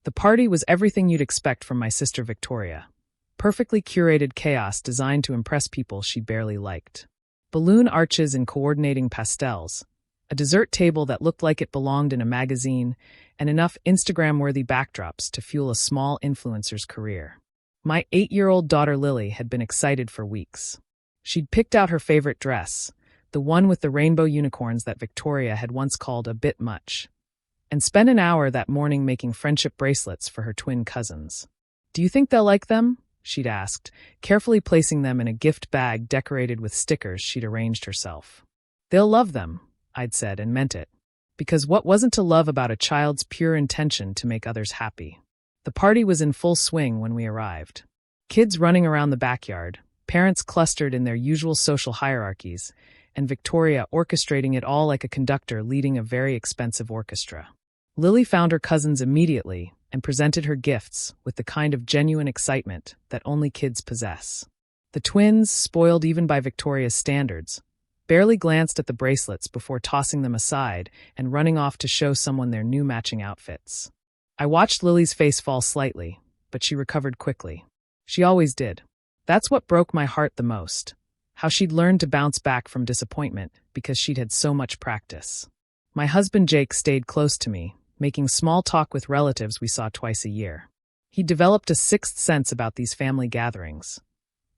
The party was everything you'd expect from my sister Victoria. Perfectly curated chaos designed to impress people she barely liked. Balloon arches in coordinating pastels, a dessert table that looked like it belonged in a magazine, and enough Instagram-worthy backdrops to fuel a small influencer's career. My 8-year-old daughter Lily had been excited for weeks. She'd picked out her favorite dress, the one with the rainbow unicorns that Victoria had once called a bit much, and spent an hour that morning making friendship bracelets for her twin cousins. "Do you think they'll like them?" she'd asked, carefully placing them in a gift bag decorated with stickers she'd arranged herself. "They'll love them," I'd said, and meant it. Because what wasn't to love about a child's pure intention to make others happy? The party was in full swing when we arrived. Kids running around the backyard, parents clustered in their usual social hierarchies, and Victoria orchestrating it all like a conductor leading a very expensive orchestra. Lily found her cousins immediately and presented her gifts with the kind of genuine excitement that only kids possess. The twins, spoiled even by Victoria's standards, barely glanced at the bracelets before tossing them aside and running off to show someone their new matching outfits. I watched Lily's face fall slightly, but she recovered quickly. She always did. That's what broke my heart the most, how she'd learned to bounce back from disappointment because she'd had so much practice. My husband Jake stayed close to me, making small talk with relatives we saw twice a year. He developed a sixth sense about these family gatherings,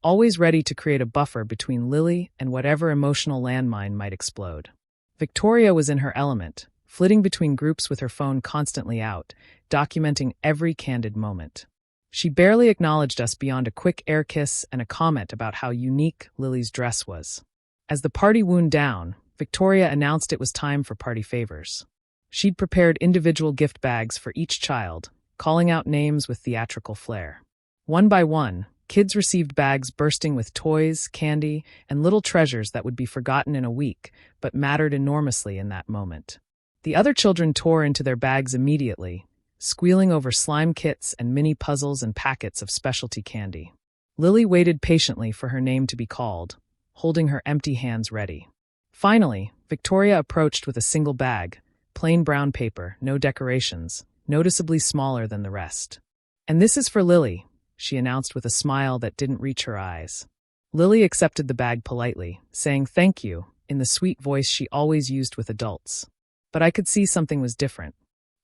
always ready to create a buffer between Lily and whatever emotional landmine might explode. Victoria was in her element, flitting between groups with her phone constantly out, documenting every candid moment. She barely acknowledged us beyond a quick air kiss and a comment about how unique Lily's dress was. As the party wound down, Victoria announced it was time for party favors. She'd prepared individual gift bags for each child, calling out names with theatrical flair. One by one, kids received bags bursting with toys, candy, and little treasures that would be forgotten in a week, but mattered enormously in that moment. The other children tore into their bags immediately, squealing over slime kits and mini puzzles and packets of specialty candy. Lily waited patiently for her name to be called, holding her empty hands ready. Finally, Victoria approached with a single bag, plain brown paper, no decorations, noticeably smaller than the rest. "And this is for Lily," she announced with a smile that didn't reach her eyes. Lily accepted the bag politely, saying thank you in the sweet voice she always used with adults. But I could see something was different.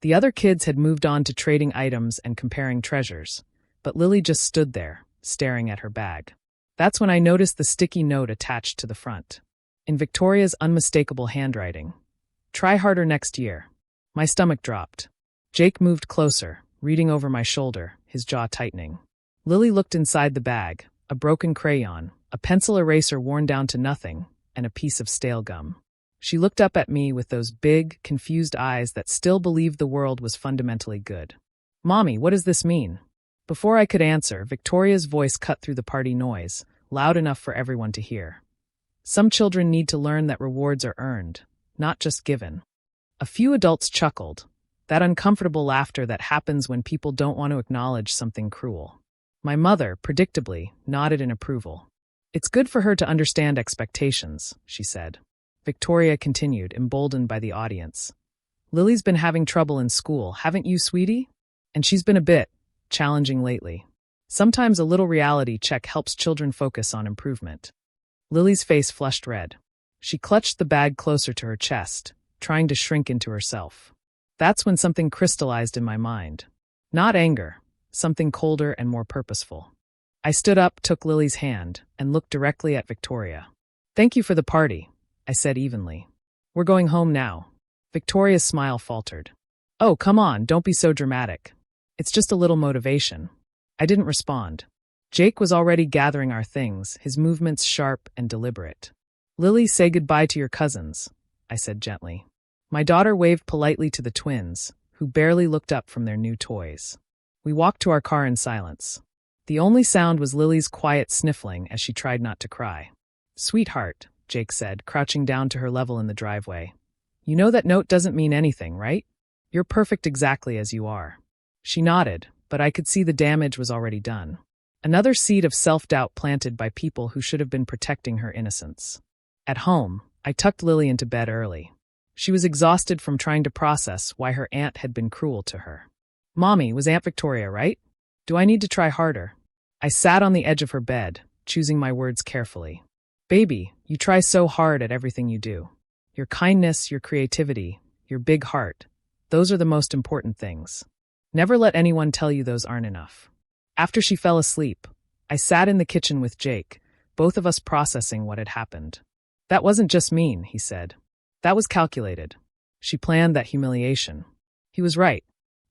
The other kids had moved on to trading items and comparing treasures, but Lily just stood there, staring at her bag. That's when I noticed the sticky note attached to the front. In Victoria's unmistakable handwriting, "Try harder next year." My stomach dropped. Jake moved closer, reading over my shoulder, his jaw tightening. Lily looked inside the bag, a broken crayon, a pencil eraser worn down to nothing, and a piece of stale gum. She looked up at me with those big, confused eyes that still believed the world was fundamentally good. "Mommy, what does this mean?" Before I could answer, Victoria's voice cut through the party noise, loud enough for everyone to hear. "Some children need to learn that rewards are earned, not just given." A few adults chuckled, that uncomfortable laughter that happens when people don't want to acknowledge something cruel. My mother, predictably, nodded in approval. "It's good for her to understand expectations," she said. Victoria continued, emboldened by the audience. "Lily's been having trouble in school, haven't you, sweetie? And she's been a bit challenging lately. Sometimes a little reality check helps children focus on improvement." Lily's face flushed red. She clutched the bag closer to her chest, trying to shrink into herself. That's when something crystallized in my mind. Not anger, something colder and more purposeful. I stood up, took Lily's hand, and looked directly at Victoria. "Thank you for the party," I said evenly. "We're going home now." Victoria's smile faltered. "Oh, come on, don't be so dramatic. It's just a little motivation." I didn't respond. Jake was already gathering our things, his movements sharp and deliberate. "Lily, say goodbye to your cousins," I said gently. My daughter waved politely to the twins, who barely looked up from their new toys. We walked to our car in silence. The only sound was Lily's quiet sniffling as she tried not to cry. "Sweetheart," Jake said, crouching down to her level in the driveway. "You know that note doesn't mean anything, right? You're perfect exactly as you are." She nodded, but I could see the damage was already done. Another seed of self-doubt planted by people who should have been protecting her innocence. At home, I tucked Lily into bed early. She was exhausted from trying to process why her aunt had been cruel to her. Mommy, was Aunt Victoria right? Do I need to try harder? I sat on the edge of her bed, choosing my words carefully. Baby, you try so hard at everything you do. Your kindness, your creativity, your big heart. Those are the most important things. Never let anyone tell you those aren't enough. After she fell asleep, I sat in the kitchen with Jake, both of us processing what had happened. That wasn't just mean, he said. That was calculated. She planned that humiliation. He was right.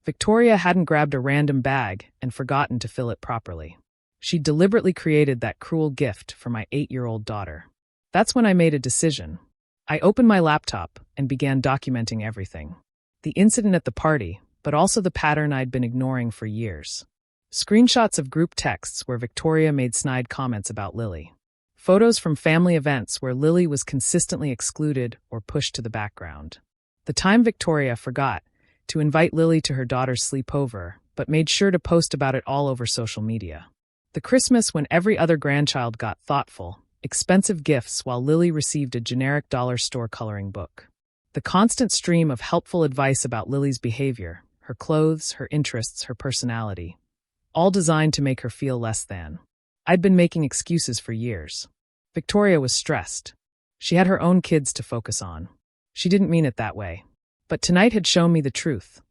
Victoria hadn't grabbed a random bag and forgotten to fill it properly. She deliberately created that cruel gift for my 8-year-old daughter. That's when I made a decision. I opened my laptop and began documenting everything. The incident at the party, but also the pattern I'd been ignoring for years. Screenshots of group texts where Victoria made snide comments about Lily. Photos from family events where Lily was consistently excluded or pushed to the background. The time Victoria forgot to invite Lily to her daughter's sleepover, but made sure to post about it all over social media. The Christmas when every other grandchild got thoughtful, expensive gifts while Lily received a generic dollar store coloring book. The constant stream of helpful advice about Lily's behavior, her clothes, her interests, her personality, all designed to make her feel less than. I'd been making excuses for years. Victoria was stressed. She had her own kids to focus on. She didn't mean it that way. But tonight had shown me the truth.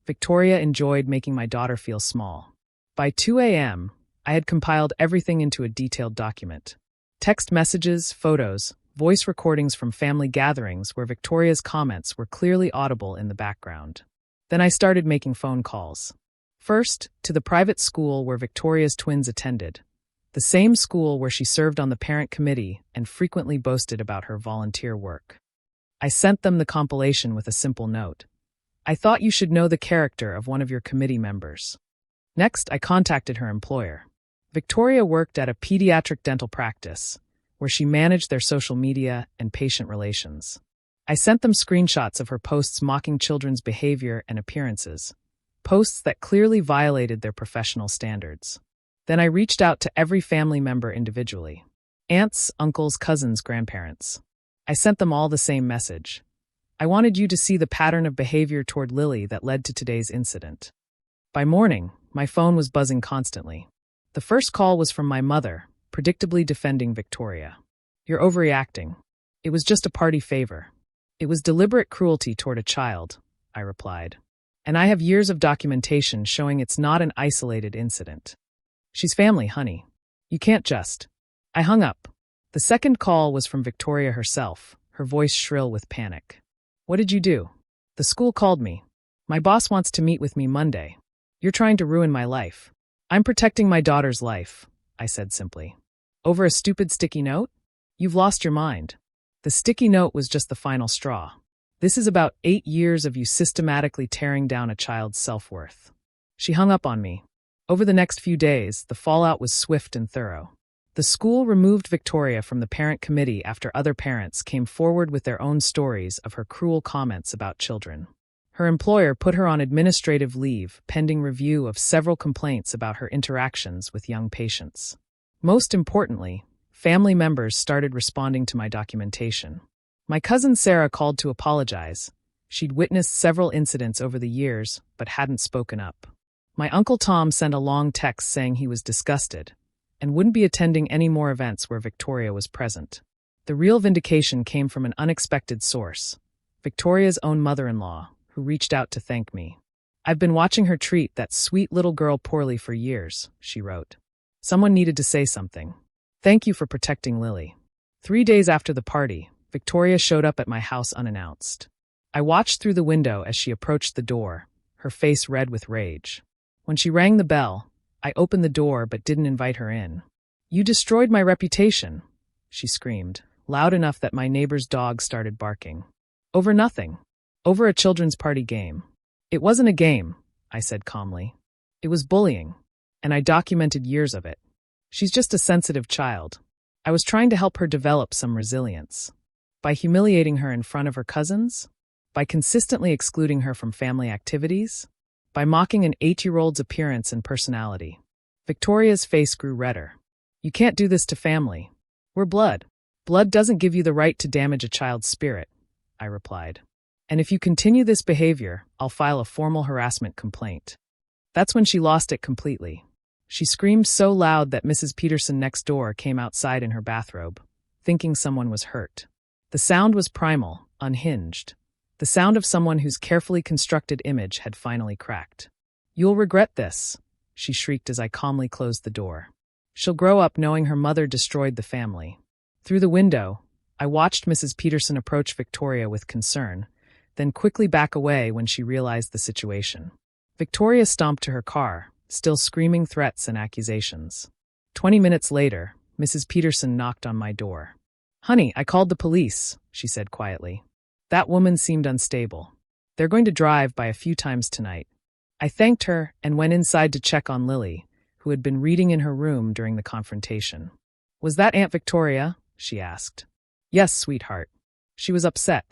Victoria enjoyed making my daughter feel small. By 2 a.m., I had compiled everything into a detailed document. Text messages, photos, voice recordings from family gatherings where Victoria's comments were clearly audible in the background. Then I started making phone calls. First, to the private school where Victoria's twins attended. The same school where she served on the parent committee and frequently boasted about her volunteer work. I sent them the compilation with a simple note. I thought you should know the character of one of your committee members. Next, I contacted her employer. Victoria worked at a pediatric dental practice, where she managed their social media and patient relations. I sent them screenshots of her posts mocking children's behavior and appearances, posts that clearly violated their professional standards. Then I reached out to every family member individually. Aunts, uncles, cousins, grandparents. I sent them all the same message. I wanted you to see the pattern of behavior toward Lily that led to today's incident. By morning, my phone was buzzing constantly. The first call was from my mother, predictably defending Victoria. You're overreacting. It was just a party favor. It was deliberate cruelty toward a child, I replied. And I have years of documentation showing it's not an isolated incident. She's family, honey. You can't just. I hung up. The second call was from Victoria herself, her voice shrill with panic. What did you do? The school called me. My boss wants to meet with me Monday. You're trying to ruin my life. I'm protecting my daughter's life, I said simply. Over a stupid sticky note? You've lost your mind. The sticky note was just the final straw. This is about 8 years of you systematically tearing down a child's self-worth. She hung up on me. Over the next few days, the fallout was swift and thorough. The school removed Victoria from the parent committee after other parents came forward with their own stories of her cruel comments about children. Her employer put her on administrative leave pending review of several complaints about her interactions with young patients. Most importantly, family members started responding to my documentation. My cousin Sarah called to apologize. She'd witnessed several incidents over the years, but hadn't spoken up. My Uncle Tom sent a long text saying he was disgusted and wouldn't be attending any more events where Victoria was present. The real vindication came from an unexpected source, Victoria's own mother-in-law, who reached out to thank me. I've been watching her treat that sweet little girl poorly for years, she wrote. Someone needed to say something. Thank you for protecting Lily. 3 days after the party, Victoria showed up at my house unannounced. I watched through the window as she approached the door, her face red with rage. When she rang the bell, I opened the door but didn't invite her in. You destroyed my reputation, she screamed, loud enough that my neighbor's dog started barking. Over nothing. Over a children's party game. It wasn't a game, I said calmly. It was bullying, and I documented years of it. She's just a sensitive child. I was trying to help her develop some resilience. By humiliating her in front of her cousins? By consistently excluding her from family activities? By mocking an 8-year-old's appearance and personality? Victoria's face grew redder. You can't do this to family. We're blood. Blood doesn't give you the right to damage a child's spirit, I replied. And if you continue this behavior, I'll file a formal harassment complaint. That's when she lost it completely. She screamed so loud that Mrs. Peterson next door came outside in her bathrobe, thinking someone was hurt. The sound was primal, unhinged. The sound of someone whose carefully constructed image had finally cracked. "You'll regret this," she shrieked as I calmly closed the door. "She'll grow up knowing her mother destroyed the family." Through the window, I watched Mrs. Peterson approach Victoria with concern, then quickly back away when she realized the situation. Victoria stomped to her car, still screaming threats and accusations. 20 minutes later, Mrs. Peterson knocked on my door. "Honey, I called the police," she said quietly. "That woman seemed unstable. They're going to drive by a few times tonight." I thanked her and went inside to check on Lily, who had been reading in her room during the confrontation. "Was that Aunt Victoria?" she asked. "Yes, sweetheart." She was upset.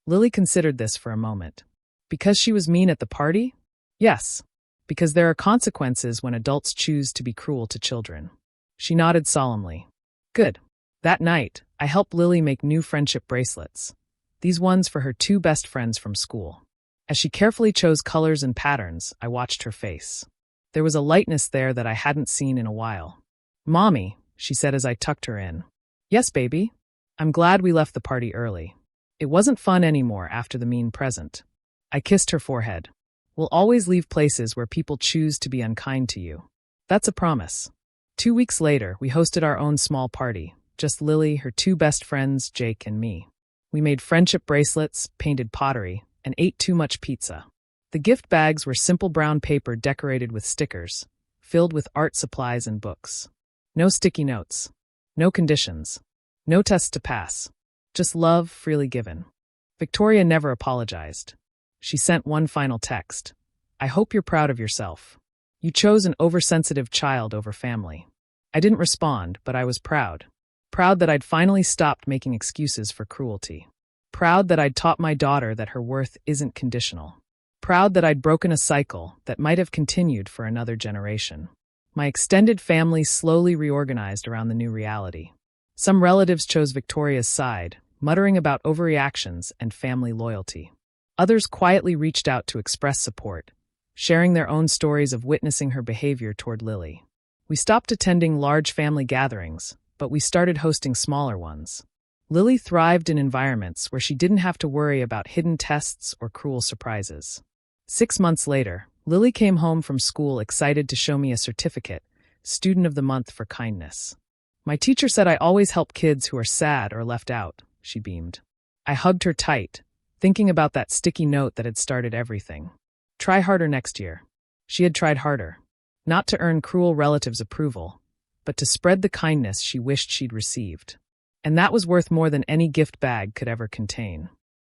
Lily considered this for a moment. "Because she was mean at the party?" "Yes. Because there are consequences when adults choose to be cruel to children." She nodded solemnly. "Good." That night, I helped Lily make new friendship bracelets. These ones for her two best friends from school. As she carefully chose colors and patterns, I watched her face. There was a lightness there that I hadn't seen in a while. "Mommy," she said as I tucked her in. "Yes, baby? I'm glad we left the party early. It wasn't fun anymore after the mean present." I kissed her forehead. "We'll always leave places where people choose to be unkind to you. That's a promise." 2 weeks later, we hosted our own small party, just Lily, her two best friends, Jake and me. We made friendship bracelets, painted pottery, and ate too much pizza. The gift bags were simple brown paper decorated with stickers, filled with art supplies and books. No sticky notes. No conditions. No tests to pass. Just love freely given. Victoria never apologized. She sent one final text. "I hope you're proud of yourself. You chose an oversensitive child over family." I didn't respond, but I was proud. Proud that I'd finally stopped making excuses for cruelty. Proud that I'd taught my daughter that her worth isn't conditional. Proud that I'd broken a cycle that might have continued for another generation. My extended family slowly reorganized around the new reality. Some relatives chose Victoria's side, muttering about overreactions and family loyalty. Others quietly reached out to express support, sharing their own stories of witnessing her behavior toward Lily. We stopped attending large family gatherings, but we started hosting smaller ones. Lily thrived in environments where she didn't have to worry about hidden tests or cruel surprises. 6 months later, Lily came home from school excited to show me a certificate, Student of the Month for kindness. "My teacher said I always help kids who are sad or left out," she beamed. I hugged her tight, thinking about that sticky note that had started everything. "Try harder next year." She had tried harder. Not to earn cruel relatives' approval, but to spread the kindness she wished she'd received. And that was worth more than any gift bag could ever contain.